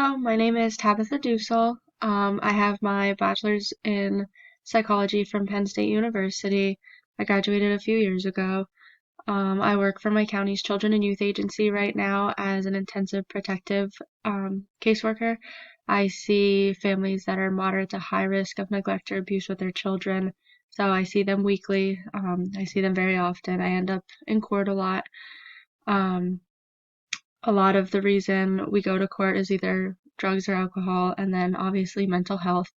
Hello, my name is Tabitha Dusel. I have my bachelor's in psychology from Penn State University. I graduated a few years ago. I work for my county's Children and Youth Agency right now as an intensive protective caseworker. I see families that are moderate to high risk of neglect or abuse with their children. So I see them weekly. I see them very often. I end up in court a lot. Um, a lot of the reason we go to court is either drugs or alcohol, and then obviously mental health.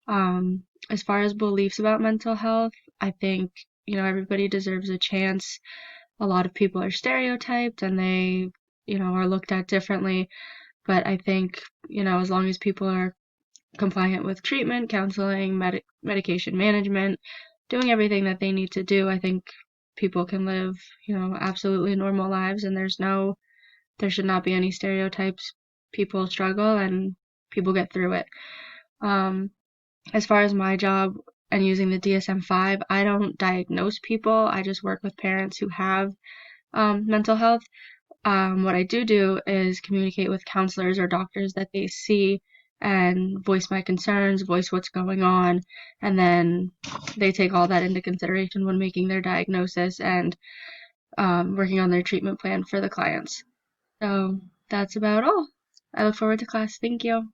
As far as beliefs about mental health, I think, everybody deserves a chance. A lot of people are stereotyped and they, are looked at differently. But I think, as long as people are compliant with treatment, counseling, medication management, doing everything that they need to do, I think people can live, absolutely normal lives, and there should not be any stereotypes. People struggle and people get through it. Um, as far as my job and using the DSM-5, I don't diagnose people. I just work with parents who have mental health. What I do is communicate with counselors or doctors that they see and voice my concerns, voice what's going on, and then they take all that into consideration when making their diagnosis and working on their treatment plan for the clients. So that's about all. I look forward to class. Thank you.